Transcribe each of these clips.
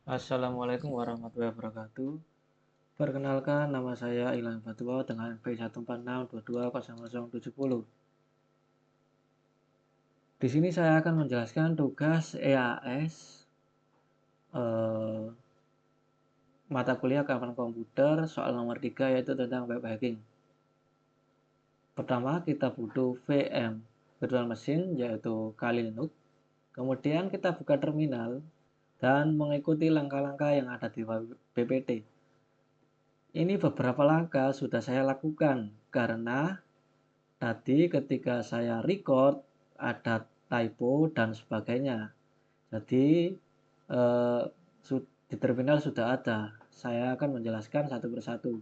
Assalamualaikum warahmatullahi wabarakatuh. Perkenalkan, nama saya Ilham Fatwa dengan B146220070. Di sini saya akan menjelaskan tugas EAS eh, mata kuliah keamanan komputer soal nomor 3 yaitu tentang web hacking. Pertama, kita butuh VM virtual machine yaitu Kali Linux. Kemudian kita buka terminal dan mengikuti langkah-langkah yang ada di PPT. Ini beberapa langkah sudah saya lakukan karena tadi ketika saya record ada typo dan sebagainya. Jadi eh, di terminal sudah ada. Saya akan menjelaskan satu persatu.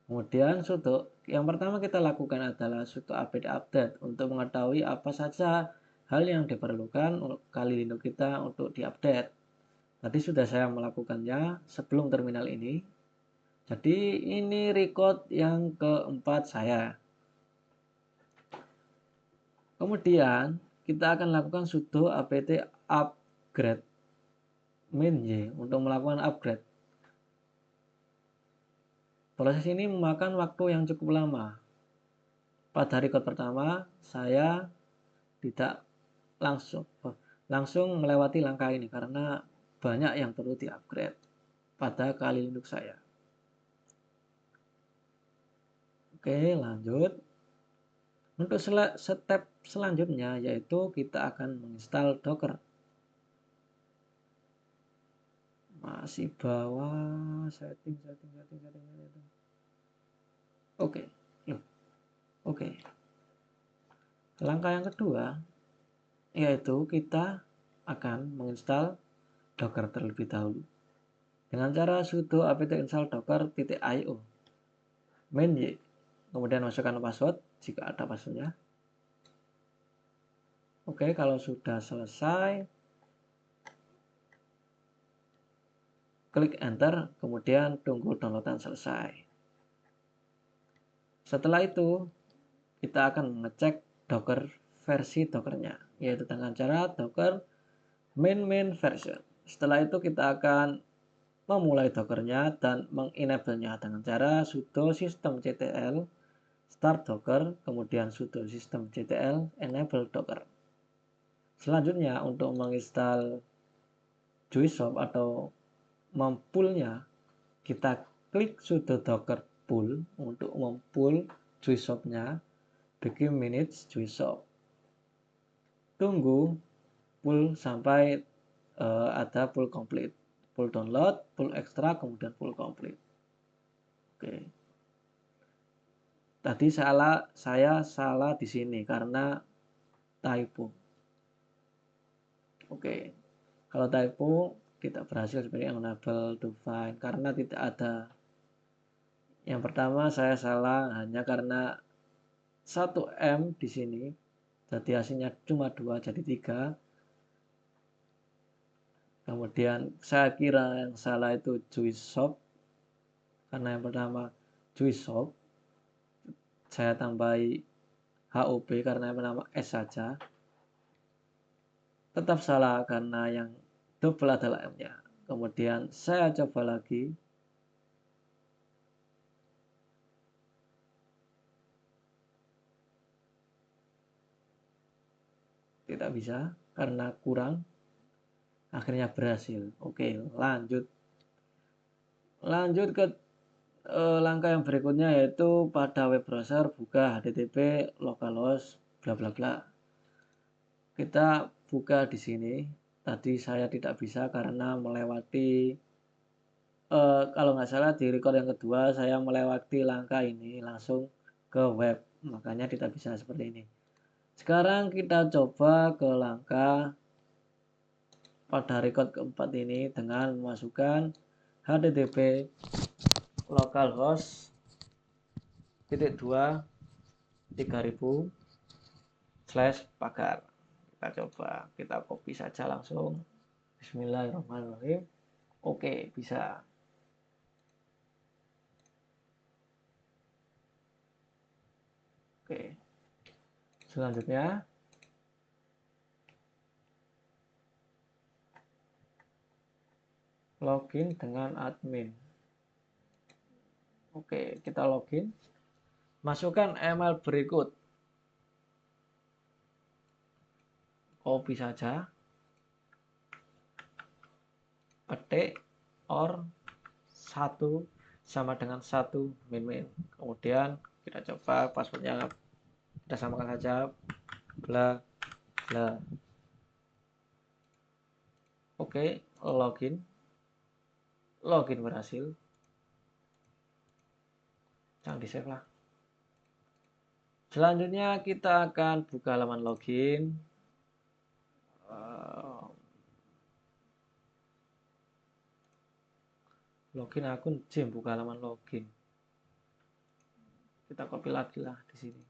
Kemudian sudo yang pertama kita lakukan adalah sudo apt update untuk mengetahui apa saja hal yang diperlukan Kali Linux kita untuk diupdate. Tadi sudah saya melakukannya sebelum terminal ini. Jadi ini record yang keempat saya. Kemudian kita akan lakukan sudo apt upgrade min y untuk melakukan upgrade. Proses ini memakan waktu yang cukup lama. Pada record pertama saya tidak langsung melewati langkah ini karena banyak yang perlu di-upgrade pada Kali Linux saya. Oke, lanjut. Untuk step selanjutnya yaitu kita akan menginstal Docker. Masih bawah setting. Oke. Oke. Langkah yang kedua yaitu kita akan menginstal Docker terlebih dahulu dengan cara sudo apt install docker.io min y. Kemudian masukkan password jika ada passwordnya. Oke, kalau sudah selesai klik enter, kemudian tunggu downloadan selesai. Setelah itu kita akan mengecek Docker versi Dockernya, yaitu dengan cara Docker main version. Setelah itu kita akan memulai Dockernya dan mengenable-nya dengan cara sudo systemctl start Docker, kemudian sudo systemctl enable Docker. Selanjutnya untuk menginstal Juicesoft atau mempullnya, kita klik sudo docker pull untuk mempull Juicesoft-nya. Begin minutes Juicesoft. Tunggu pull sampai ada pull complete, pull download, pull extra, kemudian pull complete. Oke. Tadi saya salah di sini karena typo. Oke. Kalau typo tidak berhasil sebenarnya enable to find karena tidak ada. Yang pertama saya salah hanya karena 1M di sini. Jadi hasilnya cuma 2 jadi 3. Kemudian saya kira yang salah itu Juicesoft karena yang pertama Juicesoft saya tambahi HOP karena yang pertama S saja. Tetap salah karena yang double adalah M-nya. Kemudian saya coba lagi. Tidak bisa karena kurang. Akhirnya berhasil. Oke, lanjut. Lanjut ke langkah yang berikutnya yaitu pada web browser buka http localhost bla bla bla. Kita buka di sini. Tadi saya tidak bisa karena melewati kalau nggak salah di record yang kedua saya melewati langkah ini langsung ke web, makanya tidak bisa seperti ini. Sekarang kita coba ke langkah pada record keempat ini dengan memasukkan http localhost titik 2 3000/pagar. Kita coba, kita copy saja langsung. Bismillahirrahmanirrahim. Oke, bisa. Oke. Selanjutnya login dengan admin. Oke, kita login. Masukkan email berikut. Copy saja. Ketik or 1 sama dengan 1 min. Kemudian kita coba passwordnya, kita samakan saja bla bla. Oke, login berhasil. Jangan di save lah. Selanjutnya kita akan buka halaman login. Login akun Gym, buka halaman login. Kita copy lagi lah di sini.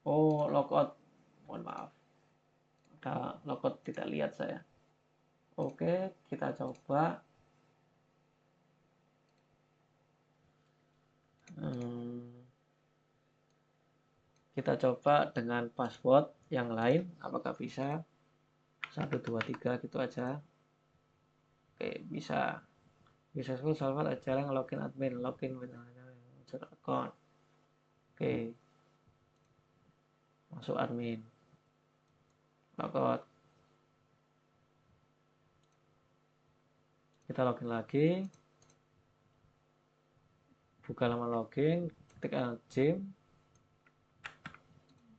Oh, logout. Mohon maaf. Ada logout, tidak lihat saya. Oke, kita coba. Kita coba dengan password yang lain, apakah bisa? 1 2 3 gitu aja. Oke, bisa. Bisa salvat aja yang login admin, login with user account. Oke. Masuk admin. Logout. Kita login lagi. Buka halaman login, ketik Gym.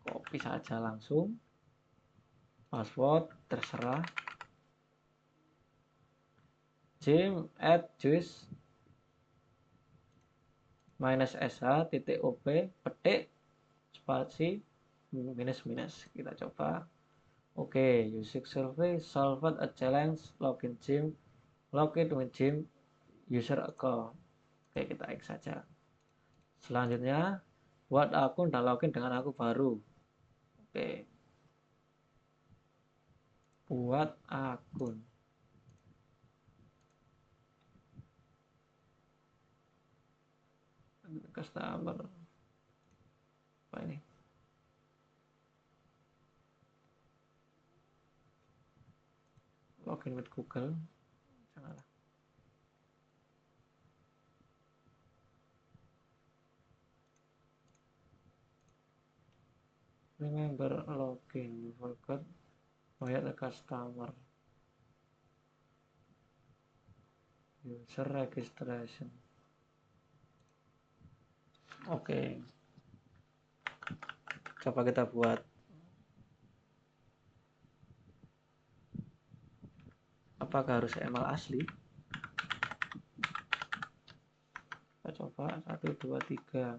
Copy saja langsung. Password terserah. gym@juice -sh.op petik spasi minus. Kita coba. Oke, using survey solved a challenge login gym login with gym user account. Oke, kita X saja. Selanjutnya buat akun dan login dengan akun baru. Oke, buat akun. Customer apa ini? Login with Google. Janganlah. Remember login, you forgot where the customer user registration. Oke, coba kita buat. Apakah harus email asli? Kita coba 1 2 3.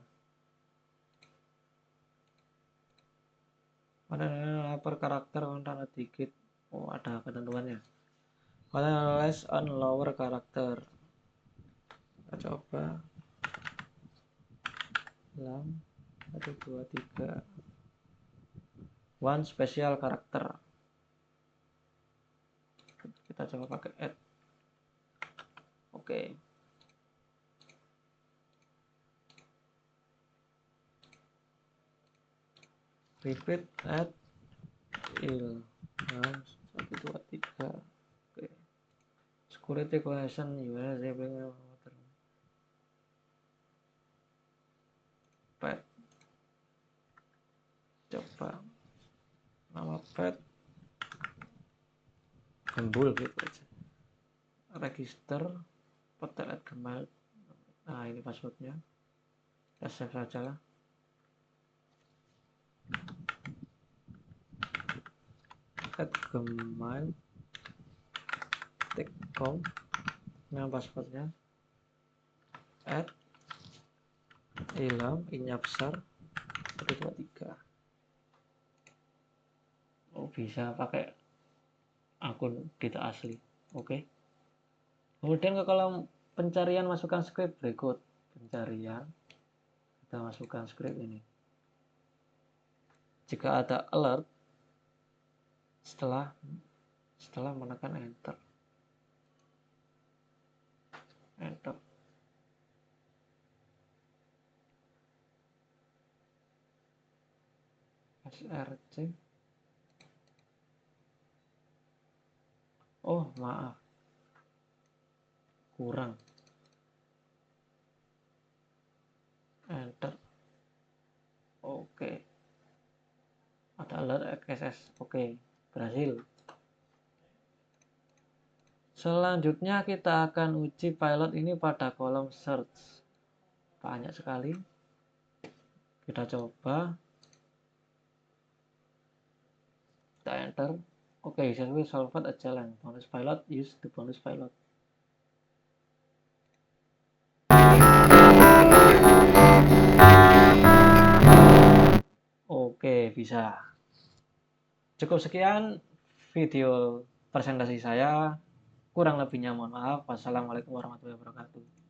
Pada per karakter konten dikit. Oh, ada ketentuannya. Pada less on lower karakter. Kita coba. 1 2 3. One special karakter. Kita coba pakai add. Oke. Repeat add il 1 2 3. Oke. Security question pet. Coba nama pet gembul gitu aja. Register petel@gmail. Nah, ini passwordnya. Kita save saja lah. @gmail.com. Nah, passwordnya @ilham inyapsar 1 2 3. Oh, bisa pakai akun kita asli. Oke. Kemudian ke kolom pencarian masukkan script berikut. Pencarian, kita masukkan script ini. Jika ada alert setelah menekan enter. src. Oh maaf, kurang. Enter. Oke, ada alert XS. Oke, berhasil. Selanjutnya kita akan uji pilot ini pada kolom search. Banyak sekali. Kita coba. Kita enter. Oke, we solved a challenge. Bonus pilot, use the bonus pilot. Oke, bisa. Cukup sekian video presentasi saya. Kurang lebihnya mohon maaf. Wassalamualaikum warahmatullahi wabarakatuh.